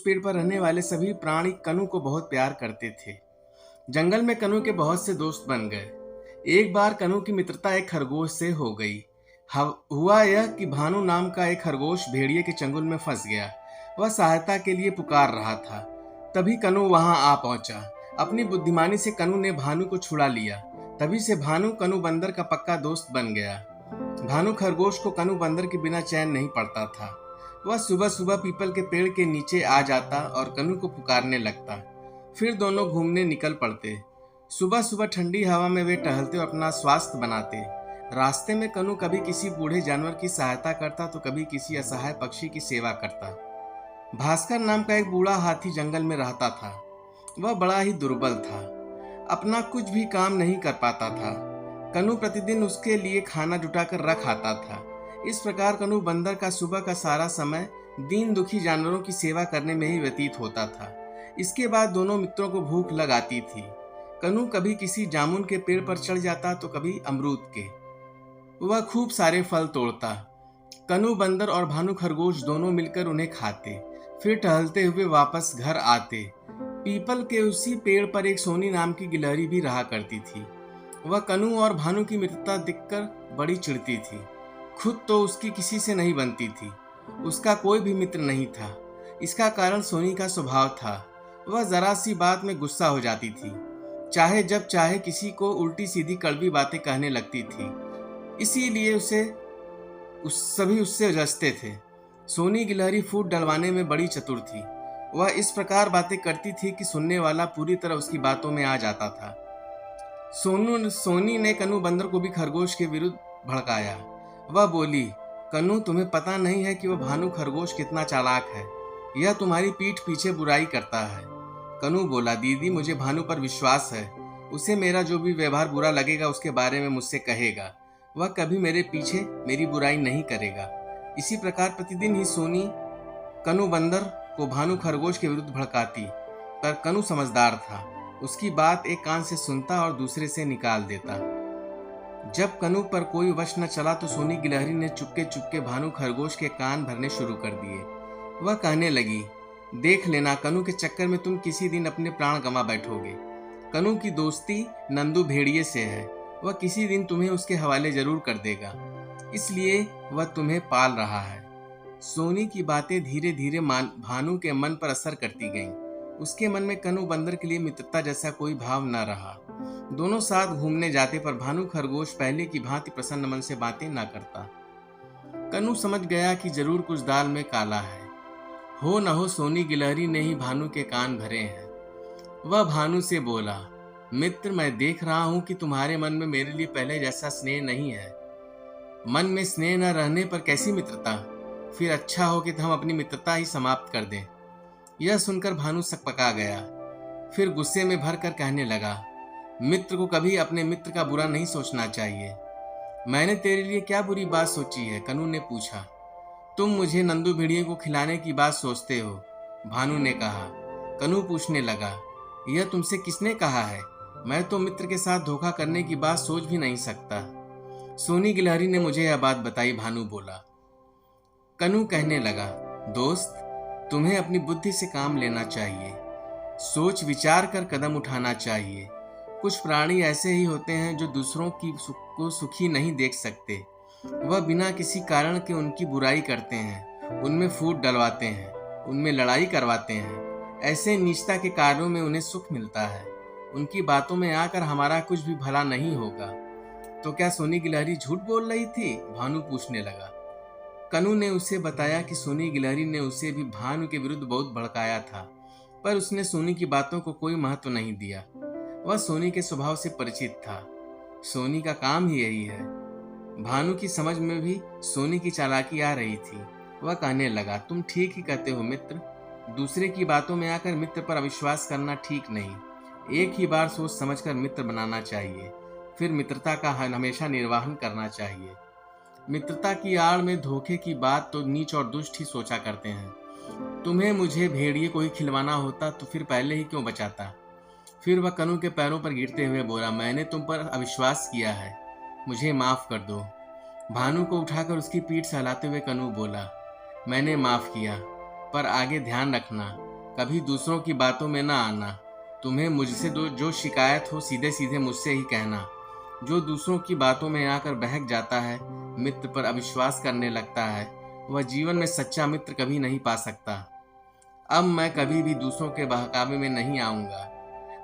पेड़ पर रहने वाले सभी प्राणी कनु को बहुत प्यार करते थे। जंगल में कनु के बहुत से दोस्त बन गए। एक बार कनु की मित्रता एक खरगोश से हो गई। हुआ यह कि भानु नाम का एक खरगोश भेड़िए के चंगुल में फंस गया। वह सहायता के लिए पुकार रहा था। तभी कनु वहां आ पहुंचा। अपनी बुद्धिमानी से कनु ने भानु को छुड़ा लिया। तभी से भानु कनु बंदर का पक्का दोस्त बन गया। भानु खरगोश को कनु बंदर के बिना चैन नहीं पड़ता था। वह सुबह सुबह पीपल के पेड़ के नीचे आ जाता और कनु को पुकारने लगता। फिर दोनों घूमने निकल पड़ते। सुबह सुबह ठंडी हवा में वे टहलते और अपना स्वास्थ्य बनाते। रास्ते में कनु कभी किसी बूढ़े जानवर की सहायता करता तो कभी किसी असहाय पक्षी की सेवा करता। भास्कर नाम का एक बूढ़ा हाथी जंगल में रहता था। वह बड़ा ही दुर्बल था। अपना कुछ भी काम नहीं कर पाता था। कनु प्रतिदिन उसके लिए खाना जुटाकर रख आता था। इस प्रकार कनु बंदर का सुबह का सारा समय दीन दुखी जानवरों की सेवा करने में ही व्यतीत होता था। इसके बाद दोनों मित्रों को भूख लग आती थी। कनु कभी किसी जामुन के पेड़ पर चढ़ जाता तो कभी अमरूद के। वह खूब सारे फल तोड़ता। कनु बंदर और भानु खरगोश दोनों मिलकर उन्हें खाते। फिर टहलते हुए वापस घर आते। पीपल के उसी पेड़ पर एक सोनी नाम की गिलहरी भी रहा करती थी। वह कनु और भानु की मित्रता देखकर बड़ी चिढ़ती थी। खुद तो उसकी किसी से नहीं बनती थी। उसका कोई भी मित्र नहीं था। इसका कारण सोनी का स्वभाव था। वह जरा सी बात में गुस्सा हो जाती थी। चाहे जब चाहे किसी को उल्टी सीधी कड़वी बातें कहने लगती थी। इसीलिए सभी उससे उलझते थे। सोनी गिलहरी फूट डलवाने में बड़ी चतुर थी। वह इस प्रकार बातें करती थी कि सुनने वाला पूरी तरह उसकी बातों में आ जाता था। सोनी ने कनु बंदर को भी खरगोश के विरुद्ध भड़काया। वह बोली, कनु तुम्हें पता नहीं है कि वह भानु खरगोश कितना चालाक है। यह तुम्हारी पीठ पीछे बुराई करता है। कनु बोला, दीदी मुझे भानु पर विश्वास है। उसे मेरा जो भी व्यवहार बुरा लगेगा उसके बारे में मुझसे कहेगा। वह कभी मेरे पीछे मेरी बुराई नहीं करेगा। इसी प्रकार प्रतिदिन ही सोनी कनु बंदर को भानु खरगोश के विरुद्ध भड़काती। पर कनु समझदार था। उसकी बात एक कान से सुनता और दूसरे से निकाल देता। जब कनु पर कोई वश न चला तो सोनी गिलहरी ने चुपके चुपके भानु खरगोश के कान भरने शुरू कर दिए। वह कहने लगी, देख लेना कनु के चक्कर में तुम किसी दिन अपने प्राण गंवा बैठोगे। कनु की दोस्ती नंदू भेड़िए से है। वह किसी दिन तुम्हें उसके हवाले जरूर कर देगा। इसलिए वह तुम्हें पाल रहा है। सोनी की बातें धीरे धीरे भानु के मन पर असर करती गईं। उसके मन में कनु बंदर के लिए मित्रता जैसा कोई भाव न रहा। दोनों साथ घूमने जाते पर भानु खरगोश पहले की भांति प्रसन्न मन से बातें न करता। कनु समझ गया कि जरूर कुछ दाल में काला है। हो न हो सोनी गिलहरी ने ही भानु के कान भरे हैं। वह भानु से बोला, मित्र मैं देख रहा हूं कि तुम्हारे मन में मेरे लिए पहले जैसा स्नेह नहीं है। मन में स्नेह न रहने पर कैसी मित्रता। फिर अच्छा हो कि हम अपनी मित्रता ही समाप्त कर दें। यह सुनकर भानु सकपका गया। फिर गुस्से में भर कर कहने लगा, मित्र को कभी अपने मित्र का बुरा नहीं सोचना चाहिए। मैंने तेरे लिए क्या बुरी बात सोची है? कनु ने पूछा। तुम मुझे नंदू भेड़िए को खिलाने की बात सोचते हो, भानु ने कहा। कनु पूछने लगा, यह तुमसे किसने कहा है? मैं तो मित्र के साथ धोखा करने की बात सोच भी नहीं सकता। सोनी गिलहरी ने मुझे यह बात बताई, भानु बोला। कनु कहने लगा, दोस्त तुम्हें अपनी बुद्धि से काम लेना चाहिए। सोच विचार कर कदम उठाना चाहिए। कुछ प्राणी ऐसे ही होते हैं जो दूसरों की को सुखी नहीं देख सकते। वह बिना किसी कारण के उनकी बुराई करते हैं, उनमें फूट डलवाते हैं, उनमें लड़ाई करवाते हैं। ऐसे नीचता के कार्यों में उन्हें सुख मिलता है। उनकी बातों में आकर हमारा कुछ भी भला नहीं होगा। तो क्या सोनी गिलहरी झूठ बोल रही थी? भानु पूछने लगा। कनु ने उसे बताया कि सोनी गिलहरी ने उसे भी भानु के विरुद्ध बहुत भड़काया था, पर उसने सोनी की बातों को कोई महत्व नहीं दिया। वह सोनी के स्वभाव से परिचित था। सोनी का काम ही यही है। भानु की समझ में भी सोनी की चालाकी आ रही थी। वह कहने लगा, तुम ठीक ही कहते हो मित्र। दूसरे की बातों में आकर मित्र पर अविश्वास करना ठीक नहीं। एक ही बार सोच समझकर मित्र बनाना चाहिए। फिर मित्रता का हमेशा निर्वाहन करना चाहिए। मित्रता की आड़ में धोखे की बात तो नीच और दुष्ट ही सोचा करते हैं। तुम्हें मुझे भेड़िए को ही खिलवाना होता तो फिर पहले ही क्यों बचाता। फिर वह कनु के पैरों पर गिरते हुए बोला, मैंने तुम पर अविश्वास किया है, मुझे माफ कर दो। भानु को उठाकर उसकी पीठ सहलाते हुए कनु बोला, मैंने माफ किया, पर आगे ध्यान रखना, कभी दूसरों की बातों में ना आना। तुम्हें मुझसे जो शिकायत हो सीधे सीधे मुझसे ही कहना। जो दूसरों की बातों में आकर बहक जाता है, मित्र पर अविश्वास करने लगता है, वह जीवन में सच्चा मित्र कभी नहीं पा सकता। अब मैं कभी भी दूसरों के बहकावे में नहीं आऊंगा।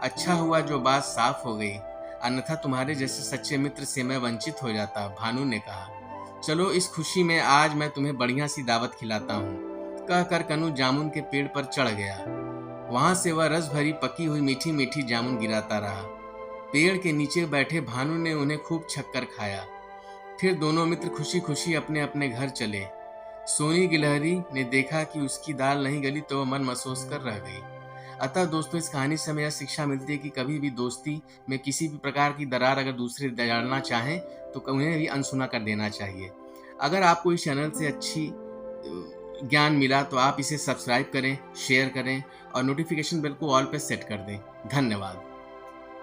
अच्छा हुआ जो बात साफ हो गई, अन्यथा तुम्हारे जैसे सच्चे मित्र से मैं वंचित हो जाता, भानु ने कहा। चलो इस खुशी में आज मैं तुम्हें बढ़िया सी दावत खिलाता हूँ, कहकर कनू जामुन के पेड़ पर चढ़ गया। वहां से वह रस भरी पकी हुई मीठी मीठी जामुन गिराता रहा। पेड़ के नीचे बैठे भानु ने उन्हें खूब छक्कर खाया। फिर दोनों मित्र खुशी खुशी अपने अपने घर चले। सोनी गिलहरी ने देखा कि उसकी दाल नहीं गली तो वह मन महसूस कर रह गई। अतः दोस्तों, इस कहानी से हमें यह शिक्षा मिलती है कि कभी भी दोस्ती में किसी भी प्रकार की दरार अगर दूसरे डालना चाहें तो उन्हें भी अनसुना कर देना चाहिए। अगर आपको इस चैनल से अच्छी ज्ञान मिला तो आप इसे सब्सक्राइब करें, शेयर करें और नोटिफिकेशन बेल को ऑल पे सेट कर दें। धन्यवाद।